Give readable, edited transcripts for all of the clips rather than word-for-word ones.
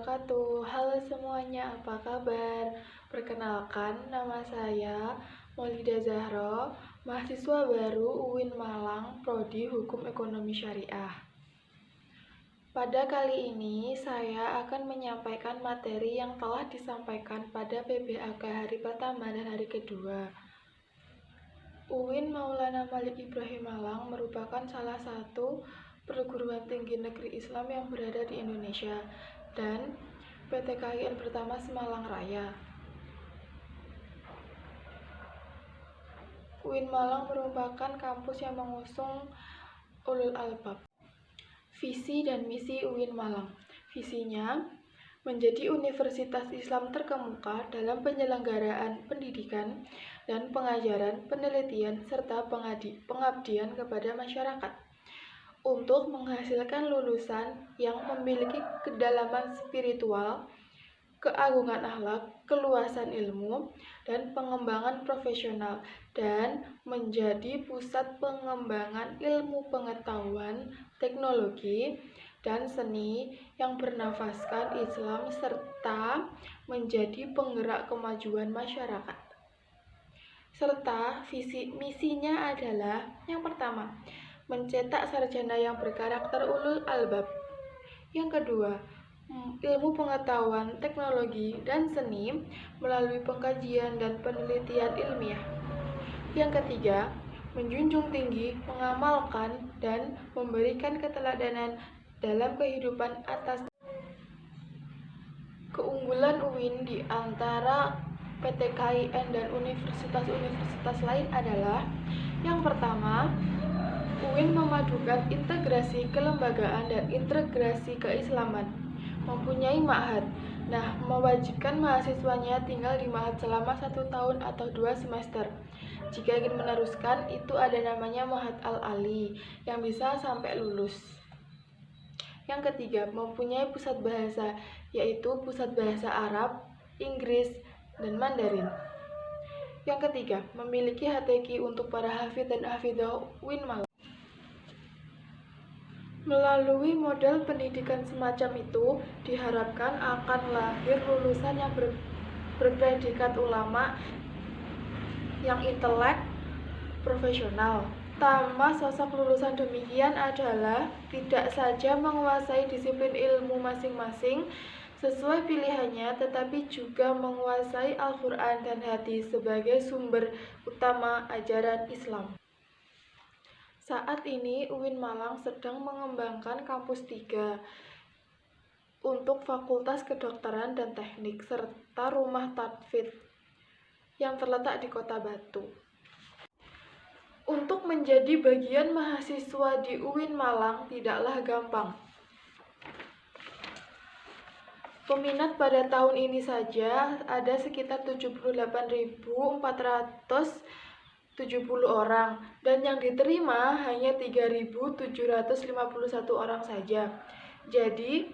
wabarakatuh. Halo semuanya, apa kabar? Perkenalkan, nama saya Maulida Zahro, mahasiswa baru UIN Malang, Prodi Hukum Ekonomi Syariah. Pada kali ini, saya akan menyampaikan materi yang telah disampaikan pada PBAK hari pertama dan hari kedua. UIN Maulana Malik Ibrahim Malang merupakan salah satu perguruan tinggi negeri Islam yang berada di Indonesia dan PTKIN pertama Semalang Raya. UIN Malang merupakan kampus yang mengusung ulul albab. Visi dan misi UIN Malang. Visinya menjadi universitas Islam terkemuka dalam penyelenggaraan pendidikan dan pengajaran, penelitian, serta pengabdian kepada masyarakat untuk menghasilkan lulusan yang memiliki kedalaman spiritual, keagungan akhlak, keluasan ilmu, dan pengembangan profesional, dan menjadi pusat pengembangan ilmu pengetahuan, teknologi, dan seni yang bernafaskan Islam serta menjadi penggerak kemajuan masyarakat. Serta visi misinya adalah yang pertama, mencetak sarjana yang berkarakter ulul albab. Yang kedua, ilmu pengetahuan, teknologi, dan seni melalui pengkajian dan penelitian ilmiah. Yang ketiga, menjunjung tinggi, mengamalkan, dan memberikan keteladanan dalam kehidupan atas. Keunggulan UIN di antara PTKIN dan universitas-universitas lain adalah yang pertama, UIN memadukan integrasi kelembagaan dan integrasi keislaman, mempunyai ma'had. Nah, mewajibkan mahasiswanya tinggal di ma'had selama 1 tahun atau 2 semester. Jika ingin meneruskan, itu ada namanya ma'had al-ali yang bisa sampai lulus. Yang ketiga, mempunyai pusat bahasa, yaitu pusat bahasa Arab, Inggris, dan Mandarin. Yang ketiga, memiliki HTQ untuk para hafidh dan hafidhah UIN Malang. Melalui model pendidikan semacam itu, diharapkan akan lahir lulusan yang berpredikat ulama, yang intelek, profesional. Pertama, sosok lulusan demikian adalah tidak saja menguasai disiplin ilmu masing-masing sesuai pilihannya, tetapi juga menguasai Al-Quran dan hadis sebagai sumber utama ajaran Islam. Saat ini UIN Malang sedang mengembangkan kampus 3 untuk Fakultas Kedokteran dan Teknik serta Rumah Tadfidz yang terletak di Kota Batu. Untuk menjadi bagian mahasiswa di UIN Malang tidaklah gampang. Peminat pada tahun ini saja ada sekitar 78.470 orang dan yang diterima hanya 3.751 orang saja. Jadi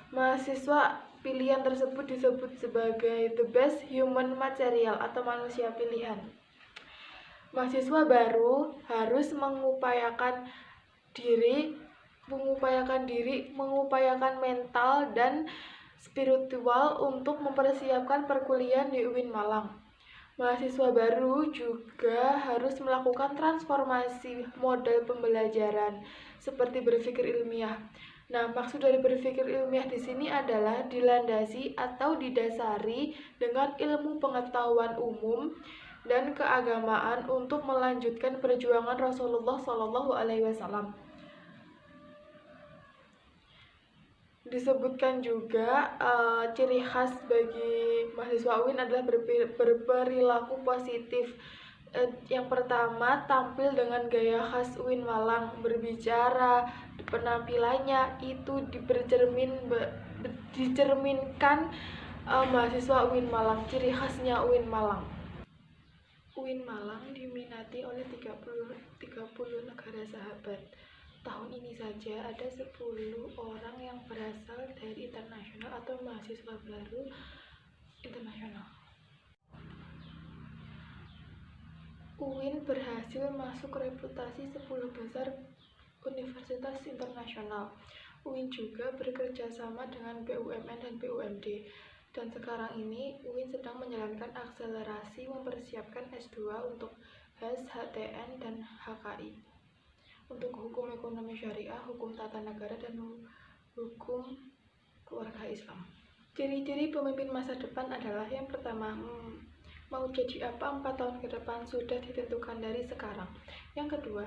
mahasiswa pilihan tersebut disebut sebagai the best human material atau manusia pilihan. Mahasiswa baru harus mengupayakan diri, mengupayakan mental dan spiritual untuk mempersiapkan perkuliahan di UIN Malang. Mahasiswa baru juga harus melakukan transformasi model pembelajaran seperti berpikir ilmiah. Nah, maksud dari berpikir ilmiah di sini adalah dilandasi atau didasari dengan ilmu pengetahuan umum dan keagamaan untuk melanjutkan perjuangan Rasulullah SAW. Disebutkan juga ciri khas bagi mahasiswa UIN adalah berperilaku positif. Yang pertama, tampil dengan gaya khas UIN Malang, berbicara, penampilannya itu dicerminkan mahasiswa UIN Malang, ciri khasnya UIN Malang. UIN Malang diminati oleh 30 negara sahabat. Tahun ini saja ada 10 orang yang berasal dari internasional atau mahasiswa baru internasional. UIN berhasil masuk reputasi 10 besar universitas internasional. UIN juga bekerja sama dengan BUMN dan BUMD. Dan sekarang ini UIN sedang menjalankan akselerasi mempersiapkan S2 untuk HES, HTN, dan HKI. Untuk hukum ekonomi syariah, hukum tata negara, dan hukum keluarga Islam. Ciri-ciri pemimpin masa depan adalah yang pertama, mau jadi apa 4 tahun ke depan sudah ditentukan dari sekarang. Yang kedua,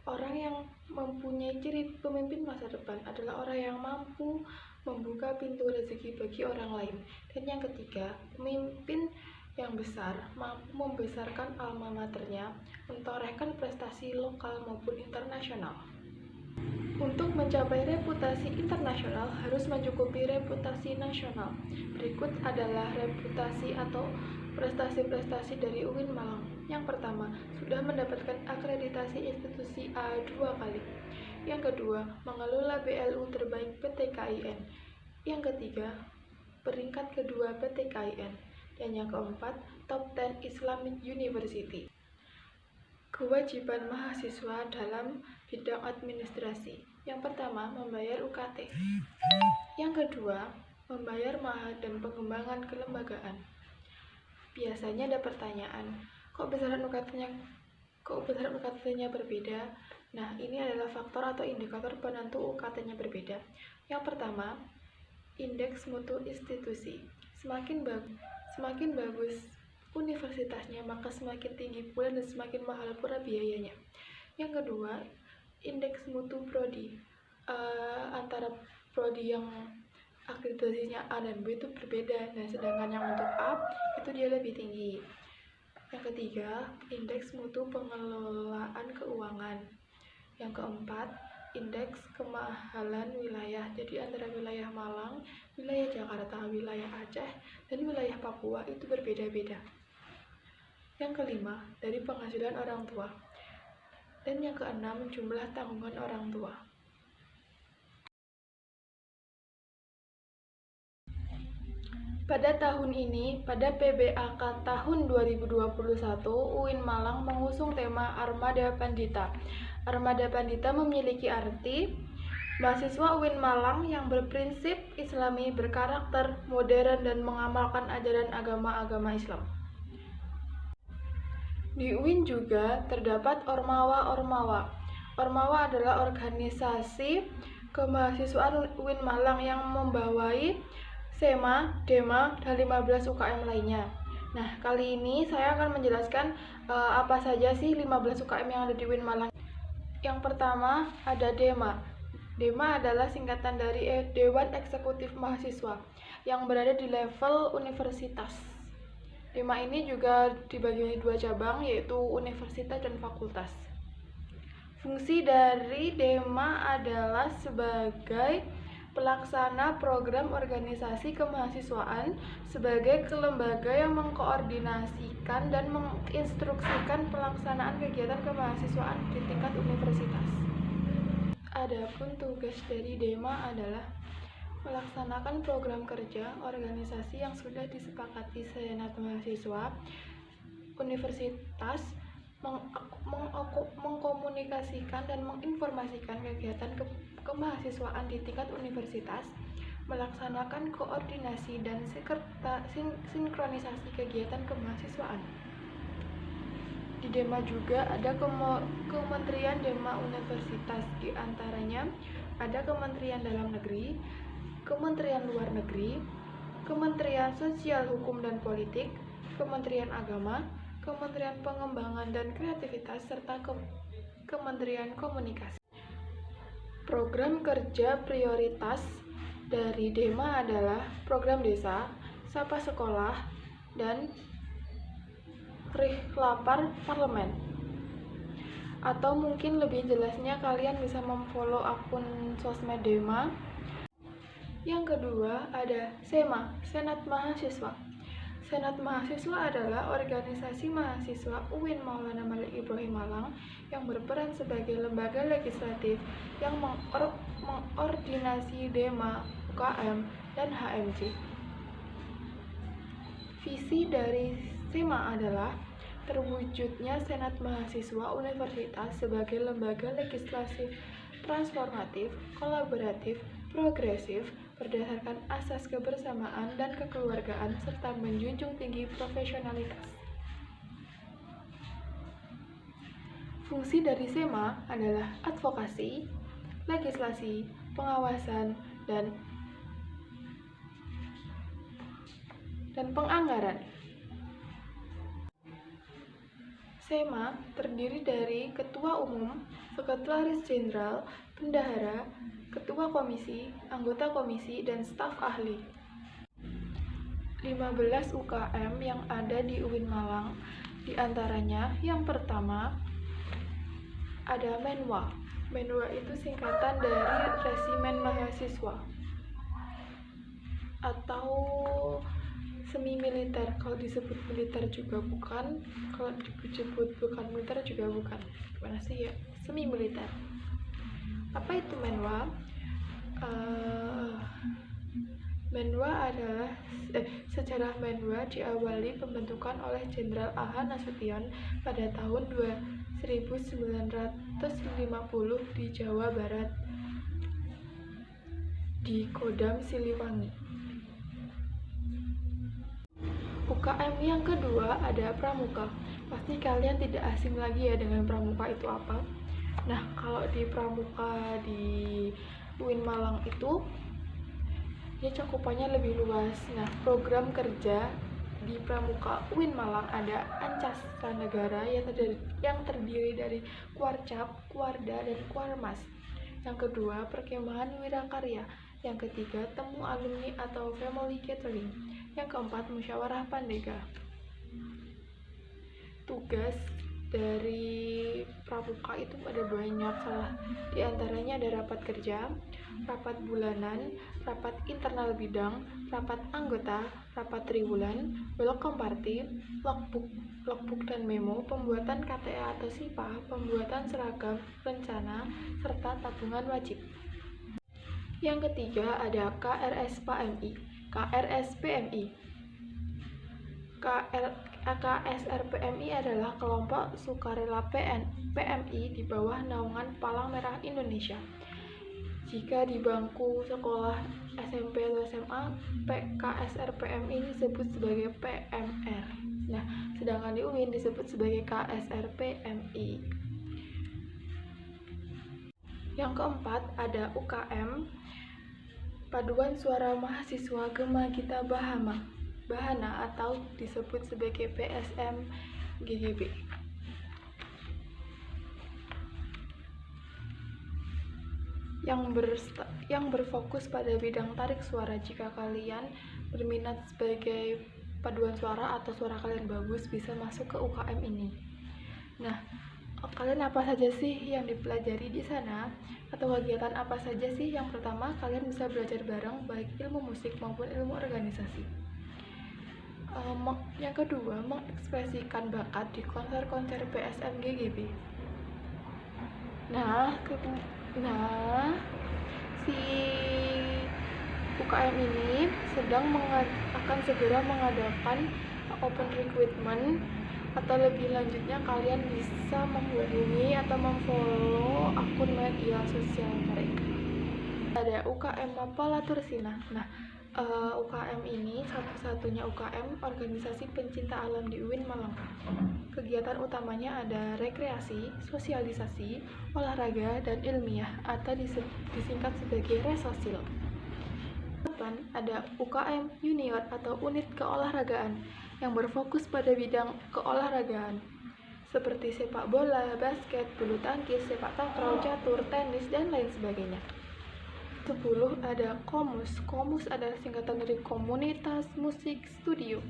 orang yang mempunyai ciri pemimpin masa depan adalah orang yang mampu membuka pintu rezeki bagi orang lain. Dan yang ketiga, pemimpin yang besar mampu membesarkan alma maternya, mentorehkan prestasi lokal maupun internasional. Untuk mencapai reputasi internasional harus mencukupi reputasi nasional. Berikut adalah reputasi atau prestasi-prestasi dari UIN Malang. Yang pertama, sudah mendapatkan akreditasi institusi A 2 kali. Yang kedua, mengelola BLU terbaik PT KIN. Yang ketiga, peringkat kedua PT KIN. Dan yang keempat, top 10 Islamic University. Kewajiban mahasiswa dalam bidang administrasi. Yang pertama, membayar UKT. Yang kedua, membayar mahar dan pengembangan kelembagaan. Biasanya ada pertanyaan, kok besaran UKT-nya berbeda? Nah, ini adalah faktor atau indikator penentu UKT-nya berbeda. Yang pertama, indeks mutu institusi. Semakin bagus universitasnya, maka semakin tinggi pula dan semakin mahal pula biayanya. Yang kedua, indeks mutu prodi. Antara prodi yang akreditasinya A dan B itu berbeda, dan sedangkan yang untuk A itu dia lebih tinggi. Yang ketiga, indeks mutu pengelolaan keuangan. Yang keempat, indeks kemahalan wilayah. Jadi antara wilayah Malang, wilayah Jakarta, wilayah Aceh, dan wilayah Papua itu berbeda-beda. Yang kelima, dari penghasilan orang tua. Dan yang keenam, jumlah tanggungan orang tua. Pada tahun ini, pada PBAK tahun 2021, UIN Malang mengusung tema Armada Pandita. Armada Pandita memiliki arti mahasiswa UIN Malang yang berprinsip Islami, berkarakter modern, dan mengamalkan ajaran agama-agama Islam. Di UIN juga terdapat Ormawa. Ormawa adalah organisasi kemahasiswaan UIN Malang yang membawai SEMA, DEMA, dan 15 UKM lainnya. Nah, kali ini saya akan menjelaskan apa saja sih 15 UKM yang ada di UIN Malang. Yang pertama ada DEMA. DEMA adalah singkatan dari Dewan Eksekutif Mahasiswa yang berada di level universitas. DEMA ini juga dibagi menjadi 2 cabang, yaitu universitas dan fakultas. Fungsi dari DEMA adalah sebagai pelaksana program organisasi kemahasiswaan, sebagai kelembaga yang mengkoordinasikan dan menginstruksikan pelaksanaan kegiatan kemahasiswaan di tingkat universitas. Adapun tugas dari DEMA adalah melaksanakan program kerja organisasi yang sudah disepakati Senat Mahasiswa Universitas, mengkomunikasikan dan menginformasikan kegiatan kemahasiswaan di tingkat universitas, melaksanakan koordinasi dan sinkronisasi kegiatan kemahasiswaan. Di DEMA juga ada Kementerian DEMA Universitas, di antaranya ada Kementerian Dalam Negeri, Kementerian Luar Negeri, Kementerian Sosial Hukum dan Politik, Kementerian Agama, Kementerian Pengembangan dan Kreativitas, serta Kementerian Komunikasi. Program kerja prioritas dari DEMA adalah program desa, Sapa Sekolah, dan Rikhlapar Parlemen. Atau mungkin lebih jelasnya kalian bisa memfollow akun sosmed DEMA. Yang kedua ada SEMA, Senat Mahasiswa. Senat Mahasiswa adalah organisasi mahasiswa UIN Maulana Malik Ibrahim Malang yang berperan sebagai lembaga legislatif yang mengordinasi DEMA, UKM, dan HMJ. Visi dari SEMA adalah terwujudnya Senat Mahasiswa Universitas sebagai lembaga legislatif transformatif, kolaboratif, progresif, berdasarkan asas kebersamaan dan kekeluargaan, serta menjunjung tinggi profesionalitas. Fungsi dari SEMA adalah advokasi, legislasi, pengawasan, dan penganggaran. SEMA terdiri dari Ketua Umum, Sekretaris Jenderal, Bendahara, Ketua Komisi, anggota komisi, dan staf ahli. 15 UKM yang ada di UIN Malang, diantaranya yang pertama ada Menwa. Menwa itu singkatan dari Resimen Mahasiswa atau semi militer. Kalau disebut militer juga bukan, kalau disebut bukan militer juga bukan. Gimana sih ya? Semi militer. Apa itu Menwa? Menwa adalah sejarah Menwa diawali pembentukan oleh Jenderal A.H. Nasution pada tahun 1950 di Jawa Barat, di Kodam Siliwangi. UKM yang kedua ada Pramuka. Pasti kalian tidak asing lagi ya dengan Pramuka itu apa. Nah, kalau di Pramuka di UIN Malang itu ya cakupannya lebih luas. Nah, program kerja di Pramuka UIN Malang ada Ancasa Negara yang terdiri dari Kuarcap, Kuarda, dan Kuarmas. Yang kedua, Perkemahan Wirakarya. Yang ketiga, Temu Alumni atau Family Gathering. Yang keempat, Musyawarah Pandega. Tugas dari Pramuka itu ada banyak, di antaranya ada rapat kerja, rapat bulanan, rapat internal bidang, rapat anggota, rapat triwulan, welcome party, logbook dan memo, pembuatan KTA atau SIPA, pembuatan seragam, rencana, serta tabungan wajib. Yang ketiga ada KRSPMI. KSRPMI adalah kelompok sukarela PMI di bawah naungan Palang Merah Indonesia. Jika di bangku sekolah SMP atau SMA, KSRPMI disebut sebagai PMR. Nah, sedangkan di UIN disebut sebagai KSRPMI. Yang keempat ada UKM, Paduan Suara Mahasiswa Gema Gita Bahana atau disebut sebagai PSM GGB. Yang berfokus pada bidang tarik suara. Jika kalian berminat sebagai paduan suara atau suara kalian bagus, bisa masuk ke UKM ini. Nah, kalian apa saja sih yang dipelajari di sana? Atau kegiatan apa saja sih? Yang pertama, kalian bisa belajar bareng baik ilmu musik maupun ilmu organisasi. Yang kedua, mengekspresikan bakat di konser-konser PSM GGB. Nah, si UKM ini akan segera mengadakan open recruitment, atau lebih lanjutnya kalian bisa menghubungi atau memfollow akun media sosial mereka. Ada UKM Mapala Tursina. Nah, UKM ini satu-satunya UKM organisasi pencinta alam di UIN Malang. Kegiatan utamanya ada rekreasi, sosialisasi, olahraga, dan ilmiah atau disingkat sebagai resosil. Depan ada UKM Junior atau unit keolahragaan yang berfokus pada bidang keolahragaan seperti sepak bola, basket, bulu tangkis, sepak takraw, catur, tenis, dan lain sebagainya. 10 ada Komus. Komus adalah singkatan dari Komunitas Musik Studio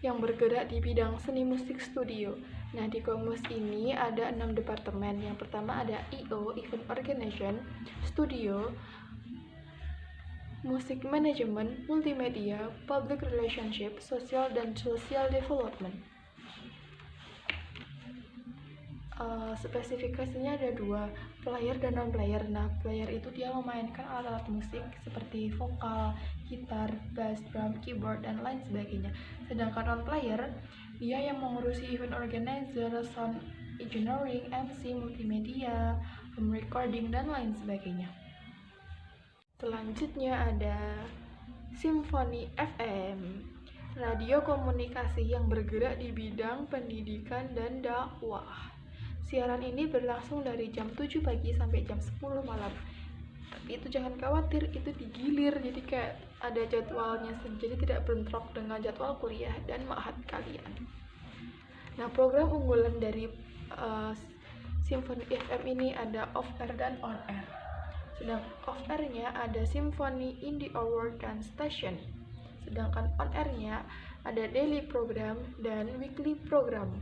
yang bergerak di bidang seni musik studio. Nah, di Komus ini ada 6 departemen. Yang pertama ada IO, Event Organization, Studio, Music Management, Multimedia, Public Relationship, Social dan Social Development. Spesifikasinya ada 2, player dan non-player. Nah, player itu dia memainkan alat-alat musik seperti vokal, gitar, bass, drum, keyboard, dan lain sebagainya. Sedangkan non-player, dia yang mengurusi event organizer, sound engineering, MC, multimedia, home recording, dan lain sebagainya. Selanjutnya ada Simfoni FM, radio komunikasi yang bergerak di bidang pendidikan dan dakwah. Siaran ini berlangsung dari jam 7 pagi sampai jam 10 malam. Tapi itu jangan khawatir, itu digilir, jadi kayak ada jadwalnya, jadi tidak bentrok dengan jadwal kuliah dan ma'had kalian. Nah, program unggulan dari Simfoni FM ini ada off air dan on air. Sedang off airnya ada Simfoni in the Hour dan Station. Sedangkan on airnya ada daily program dan weekly program.